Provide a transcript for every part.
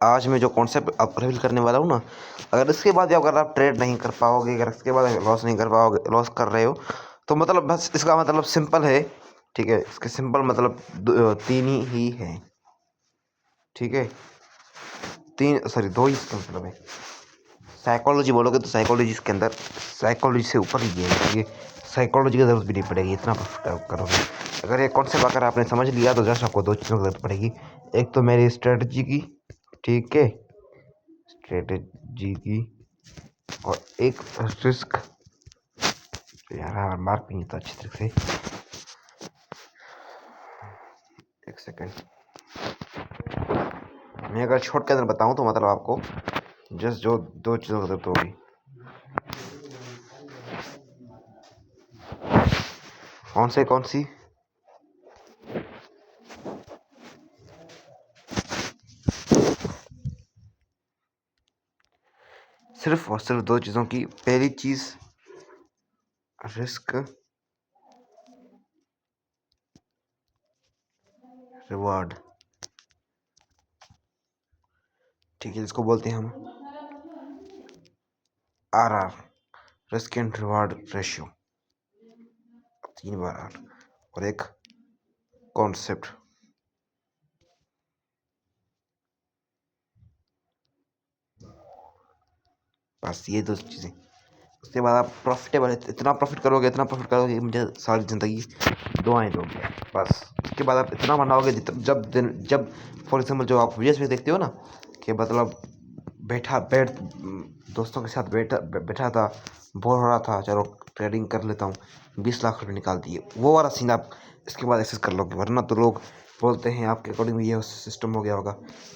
आज मैं जो कॉन्सेप्ट आप रिवील करने वाला हूँ ना, अगर इसके बाद भी अगर आप ट्रेड नहीं कर पाओगे, अगर इसके बाद लॉस नहीं कर पाओगे, लॉस कर रहे हो, तो मतलब बस इसका मतलब सिंपल है। ठीक है, इसके सिंपल मतलब तीन ही है। ठीक है, तीन सॉरी दो ही इसका मतलब है। साइकोलॉजी बोलोगे तो साइकोलॉजी इसके अंदर साइकोलॉजी से ऊपर ही है। ठीक है, साइकोलॉजी की जरूरत भी नहीं पड़ेगी, इतना करोगे। अगर ये कॉन्सेप्ट अगर आपने समझ लिया तो जस्ट आपको दो चीज़ों की जरूरत पड़ेगी। एक तो मेरी स्ट्रेटजी की, ठीक है, स्ट्रेटजी की, और एक रिस्क। यार हाँ, मार्क भी नहीं था अच्छी तरह से। एक सेकेंड, मैं अगर शॉर्ट के अंदर बताऊं तो मतलब आपको जस्ट जो दो चीज़ों की जरूरत होगी। कौन सी? सिर्फ और सिर्फ दो चीज़ों की। पहली चीज़ रिस्क रिवार्ड। ठीक है, जिसको बोलते हैं हम RR, risk and reward ratio. 3 bar R और एक कॉन्सेप्ट। बस ये दो चीज़ें। उसके बाद आप प्रॉफिटेबल इतना प्रॉफिट करोगे कि मुझे सारी ज़िंदगी दुआएं दोगे। बस उसके बाद आप इतना बनाओगे जब फॉर एग्जाम्पल जो आप वीडियोस में देखते हो ना, कि मतलब बैठ दोस्तों के साथ बैठा था, बोर हो रहा था, चलो ट्रेडिंग कर लेता हूँ, 20 लाख रुपए निकाल दिए, वो वाला सीन आप इसके बाद एक्सेस कर लोगे। वरना तो लोग बोलते हैं आपके अकॉर्डिंग ये सिस्टम हो गया होगा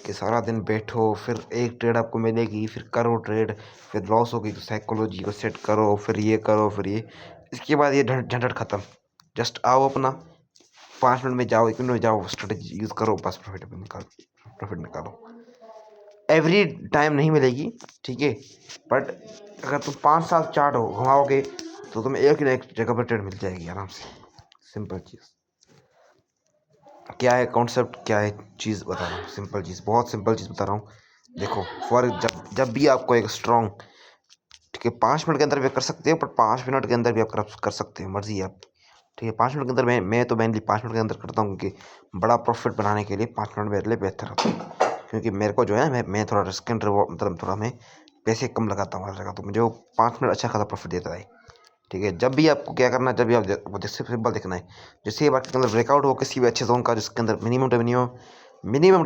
कि सारा दिन बैठो, फिर एक ट्रेड आपको मिलेगी, फिर करो ट्रेड, फिर लॉस होगी तो साइकोलॉजी को सेट करो, फिर ये करो, फिर ये, इसके बाद ये झंझट ख़त्म। जस्ट आओ अपना 5 मिनट में जाओ, 1 मिनट में जाओ, स्ट्रेटेजी यूज़ करो, बस प्रॉफिट निकालो। एवरी टाइम नहीं मिलेगी, ठीक है, बट अगर तुम 5 साल चार्ट हो घुमाओगे तो तुम्हें एक ना एक जगह पर ट्रेड मिल जाएगी आराम से। सिंपल चीज़ क्या है, कॉन्सेप्ट क्या है, चीज़ बता रहा हूँ, सिंपल चीज़, बहुत सिंपल चीज़ बता रहा हूँ। देखो, फॉर जब भी आपको एक स्ट्रॉन्ग, ठीक है, 5 मिनट के अंदर भी कर सकते हो, पर 5 मिनट के अंदर भी आप कर सकते हो, मर्जी है आप। ठीक है, 5 मिनट के अंदर मैं तो मेनली 5 मिनट के अंदर करता हूँ, क्योंकि बड़ा प्रॉफिट बनाने के लिए 5 मिनट मेरे लिए बेहतर होता है। क्योंकि मेरे को जो है मैं थोड़ा रिस्क एंड रिवॉर्ड मतलब थोड़ा मैं पैसे कम लगाता हूँ हर जगह, तो मुझे वो 5 मिनट अच्छा खासा प्रॉफिट देता है। ठीक है, जब भी आपको क्या करना है, जब भी आप जैसे सिंपल देखना है, जैसे ये बात के अंदर ब्रेकआउट हो किसी भी अच्छे जोन का, जिसके अंदर मिनिमम टू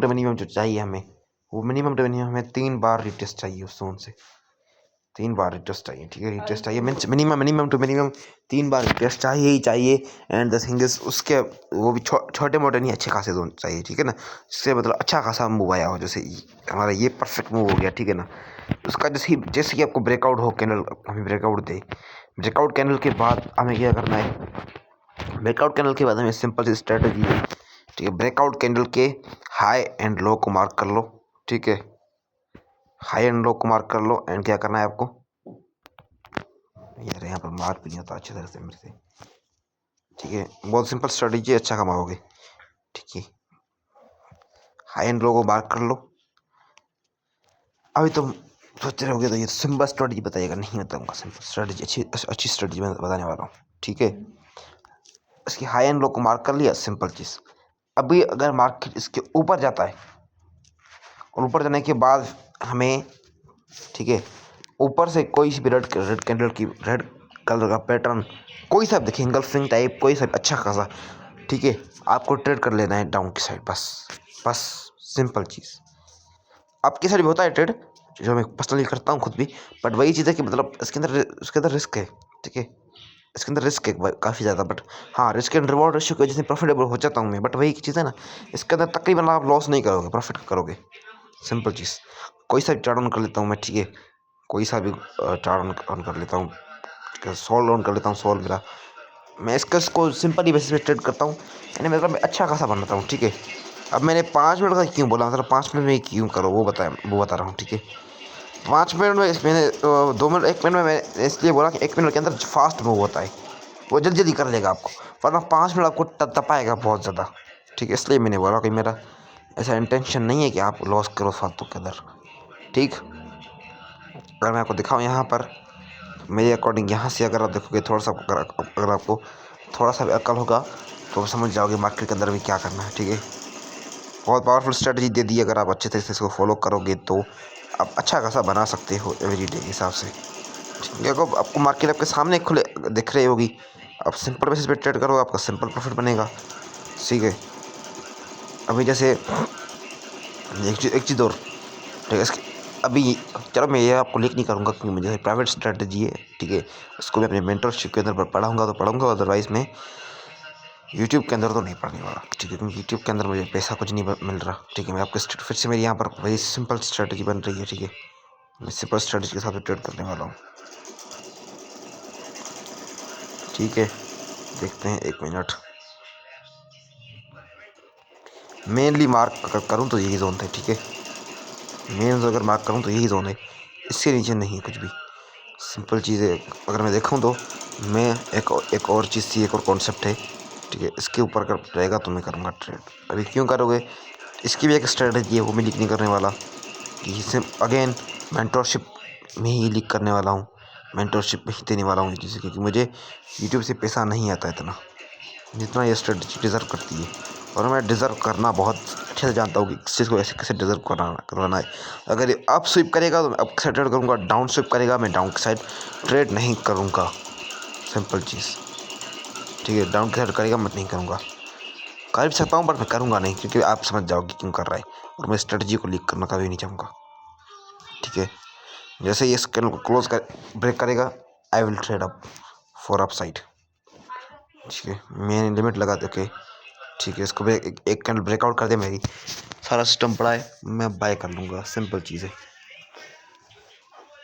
मिनिमम जो चाहिए हमें, वो मिनिमम टू मिनिमम हमें 3 बार रिटेस्ट चाहिए उस जोन से। 3 बार रिटेस्ट चाहिए, ठीक है, रिटेस्ट चाहिए मीन्स मिनिमम टू मिनिमम 3 बार रिटेस्ट चाहिए ही चाहिए। एंड द थिंग इज उसके वो भी छोटे मोटे नहीं, अच्छे खासे जोन चाहिए, ठीक है ना, जिससे मतलब अच्छा खासा मूव आया हो, जैसे हमारा ये परफेक्ट मूव हो गया, ठीक है ना। उसका जैसे कि आपको ब्रेकआउट हो, कैंडल हमें ब्रेकआउट दे, ब्रेकआउट कैंडल के बाद हमें क्या करना है, ब्रेकआउट कैंडल के बाद हमें सिंपल सी स्ट्रेटजी है, ठीक है, ब्रेकआउट कैंडल के हाई एंड लो को मार्क कर लो, ठीक है, हाई एंड लो को मार्क कर लो, एंड क्या करना है आपको, यार यहाँ पर मार्क भी नहीं होता अच्छी तरह से मेरे से, ठीक है, बहुत सिंपल स्ट्रेटजी, अच्छा कमाओगे, ठीक है। हाई एंड लो को मार्क कर लो। अभी तुम सोच रहे होगे तो ये सिंपल स्ट्रेटजी बताइएगा, नहीं बताऊंगा, सिंपल स्ट्रेटजी अच्छी स्ट्रेटजी मैं बताने वाला हूँ, ठीक है। इसकी हाई एंड लो को मार्क कर लिया, सिंपल चीज़। अभी अगर मार्केट इसके ऊपर जाता है, और ऊपर जाने के बाद हमें, ठीक है, ऊपर से कोई सी भी रेड कलर का पैटर्न, कोई सा देखें, इंगल्फिंग टाइप, कोई सा अच्छा खासा, ठीक है, आपको ट्रेड कर लेना है डाउन की साइड, बस सिंपल चीज़। आपकी साइड भी होता है ट्रेड, जो मैं पर्सनली करता हूँ खुद भी, बट वही चीज़ है कि मतलब इसके अंदर रिस्क है, ठीक है, इसके अंदर रिस्क है काफ़ी ज़्यादा, बट हाँ, रिस्क एंड रिवॉर्ड रेशियो की वजह से प्रॉफिटेबल हो जाता हूँ मैं, बट वही चीज़ है ना, इसके अंदर तकरीबन आप लॉस नहीं करोगे, प्रॉफिट करोगे। सिंपल चीज़, कोई सा चार्ट ऑन कर लेता हूँ मैं, ठीक है, कोई सा भी चार्ट ऑन कर लेता हूँ, सोल ऑन कर लेता हूँ, सोल मेरा, मैं इसको सिंपल ही बेसिस पे ट्रेड करता हूँ, यानी मतलब मैं अच्छा खासा बनाता हूँ, ठीक है। अब मैंने 5 मिनट का क्यों बोला, मतलब 5 मिनट में क्यों करो वो बता रहा हूँ, ठीक है। 5 मिनट में मैंने 2 मिनट 1 मिनट में मैंने इसलिए बोला कि 1 मिनट के अंदर फास्ट मूव होता है, वो जल्दी जल्दी कर लेगा आपको, वरना 5 मिनट आपको तपाएगा बहुत ज़्यादा, ठीक है, इसलिए मैंने बोला कि मेरा ऐसा इंटेंशन नहीं है कि आप लॉस करो फालतू के अंदर, ठीक। अगर मैं आपको दिखाऊँ यहाँ पर मेरे अकॉर्डिंग, यहाँ से अगर आप देखोगे थोड़ा सा, अगर आपको थोड़ा सा भी अक्ल होगा तो समझ जाओगे मार्केट के अंदर भी क्या करना है, ठीक है। बहुत पावरफुल स्ट्रेटजी दे दी, अगर आप अच्छे तरीके से इसको फॉलो करोगे तो आप अच्छा खासा बना सकते हो एवरीडे के हिसाब से। देखो आपको मार्केट आपके सामने खुले दिख रही होगी, आप सिंपल बेसिस पे ट्रेड करो, आपका सिंपल प्रॉफिट बनेगा, ठीक है। अभी जैसे एक चीज़ और, ठीक है, इसकी अभी चलो मैं ये आपको लीक नहीं करूँगा क्योंकि मुझे प्राइवेट स्ट्रेटजी है, ठीक है। उसको मैं अपने मेंटरशिप के अंदर पढ़ाऊँगा तो पढ़ूँगा, अदरवाइज़ मैं यूट्यूब के अंदर तो नहीं पढ़ने वाला, ठीक है, क्योंकि यूट्यूब के अंदर मुझे पैसा कुछ नहीं मिल रहा, ठीक है। मैं आपको फिर से मेरी यहाँ पर वही सिंपल स्ट्रेटजी बन रही है, ठीक है। मैं सिंपल स्ट्रेटजी के साथ ट्रेड करने वाला हूँ, ठीक है। देखते हैं, 1 मिनट। मेनली मार्क अगर करूँ तो यही जोन थे, ठीक है। मेन अगर मार्क करूँ तो यही जोन है, इससे नीचे नहीं है कुछ भी। सिंपल चीज़ है, अगर मैं देखूँ तो मैं एक और चीज़ थी, एक और कॉन्सेप्ट है, ठीक है। इसके ऊपर अगर रहेगा तो मैं करूँगा ट्रेड। अभी क्यों करोगे, इसकी भी एक स्ट्रेटजी है, वो मैं लीक नहीं करने वाला। कि इसे अगेन मेंटरशिप में ही लीक करने वाला हूँ, मेंटरशिप में ही देने वाला हूँ चीज़ें, क्योंकि मुझे यूट्यूब से पैसा नहीं आता इतना जितना ये स्ट्रेटजी डिज़र्व करती है। और मैं डिज़र्व करना बहुत अच्छे से जानता हूँ कि किस चीज़ को ऐसे कैसे डिज़र्व करवाना है। अगर ये अप स्विप करेगा तो मैं अप साइड ट्रेड करूँगा, डाउन स्विप करेगा मैं डाउन साइड ट्रेड नहीं करूँगा, सिंपल चीज़, ठीक है। डाउन की साइड करेगा मैं नहीं करूँगा, कर भी सकता हूँ बट मैं करूँगा नहीं, क्योंकि आप समझ जाओगे क्यों कर रहा है। और मैं स्ट्रेटजी को लीक करना कभी नहीं चाहूँगा, ठीक है। जैसे ये स्कैन को क्लोज कर ब्रेक करेगा, I will trade up for up side, ठीक है। मैंने लिमिट लगा दे के, ठीक है। इसको एक कैंडल ब्रेकआउट कर दे, मेरी सारा सिस्टम पड़ा है, मैं बाय कर लूँगा, सिंपल चीज़ है।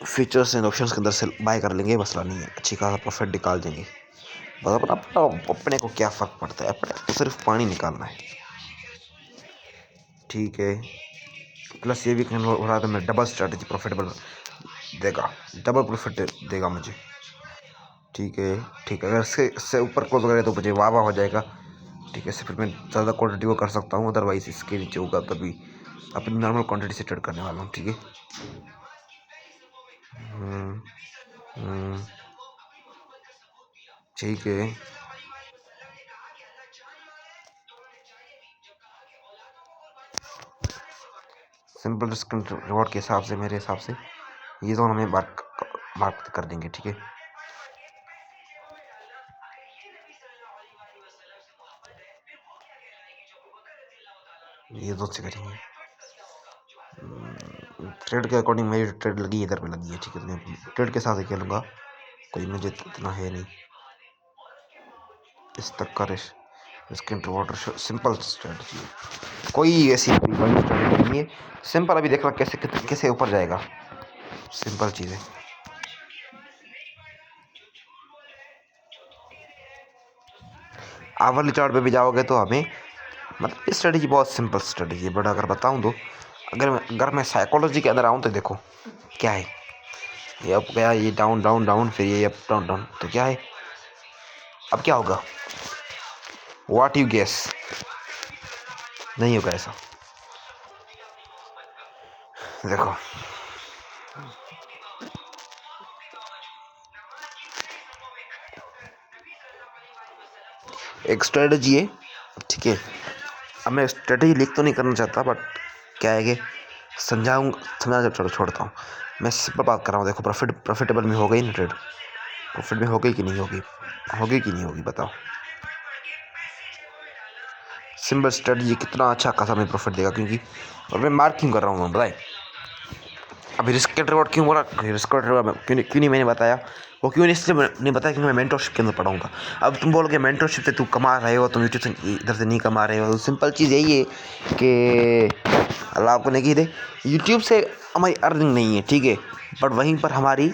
फीचर्स एंड ऑप्शंस के अंदर से बाय कर लेंगे, मसला नहीं है, अच्छी खासा प्रॉफिट निकाल देंगे। बस अपने को क्या फ़र्क पड़ता है, अपने को सिर्फ पानी निकालना है, ठीक है। प्लस ये भी कैंडल हो रहा था, मैं डबल स्ट्रैटेजी प्रॉफिटेबल देगा, डबल प्रॉफिट देगा मुझे, ठीक है। ठीक है, अगर इससे ऊपर क्लोज करें तो मुझे वाह वाह हो जाएगा, ठीक है। इससे फिर मैं ज़्यादा क्वांटिटी को कर सकता हूँ, अदरवाइज इसके नीचे होगा तभी अपनी नॉर्मल क्वांटिटी से ट्रेड करने वाला हूँ, ठीक है। ठीक है, सिंपल रिस्क रिवॉर्ड के हिसाब से, मेरे हिसाब से ये दोनों हमें मार्क कर देंगे, ठीक है। ये दो से करेंगे, ट्रेड के अकॉर्डिंग मेरी ट्रेड लगी इधर पे लगी है, ठीक है। तो मैं ट्रेड के साथ ही खेलूँगा, कोई मुझे इतना है नहीं इस तक का रिस्क वाटर। सिंपल स्ट्रेटजी है, कोई ऐसी बड़ी स्ट्रेटजी नहीं है, सिंपल। अभी देखना कैसे कैसे ऊपर जाएगा, सिंपल चीज़ है। आवरली चार्ट पे भी जाओगे तो हमें, मतलब स्ट्रेटजी बहुत सिंपल स्ट्रेटजी है, बट अगर बताऊं तो अगर मैं साइकोलॉजी के अंदर आऊँ तो देखो क्या है, ये अप गया, ये डाउन डाउन डाउन, फिर ये अप डाउन डाउन, तो क्या है, अब क्या होगा, व्हाट यू गेस, नहीं होगा ऐसा। देखो एक स्ट्रेटजी है, ठीक है। अब मैं स्ट्रेटजी लीक तो नहीं करना चाहता, बट क्या है कि समझाना जब छोड़ता हूँ। मैं सिंपल बात कर रहा हूँ, देखो प्रॉफिटेबल में हो गई ना ट्रेड, प्रॉफिट में हो गई कि नहीं होगी, होगी कि नहीं होगी, बताओ। सिंपल स्ट्रेटजी कितना अच्छा खासा मैं प्रॉफिट देगा, क्योंकि और मैं मार्क क्यों कर रहा हूँ बताए। अभी रिस्क रिवॉर्ड क्यों बोला, रिस्क रिवॉर्ड क्यों नहीं मैंने बताया, वो क्यों इसलिए नहीं बताया क्योंकि मैं मेंटरशिप के अंदर पढ़ाऊँगा। अब तुम बोलोगे मेंटरशिप से तू कमा रहे हो, तुम यूट्यूब से इधर से नहीं कमा रहे हो, तो सिंपल चीज़ यही है कि अल्लाह आपको नहीं दे, यूट्यूब से हमारी अर्निंग नहीं है, ठीक है, बट वहीं पर हमारी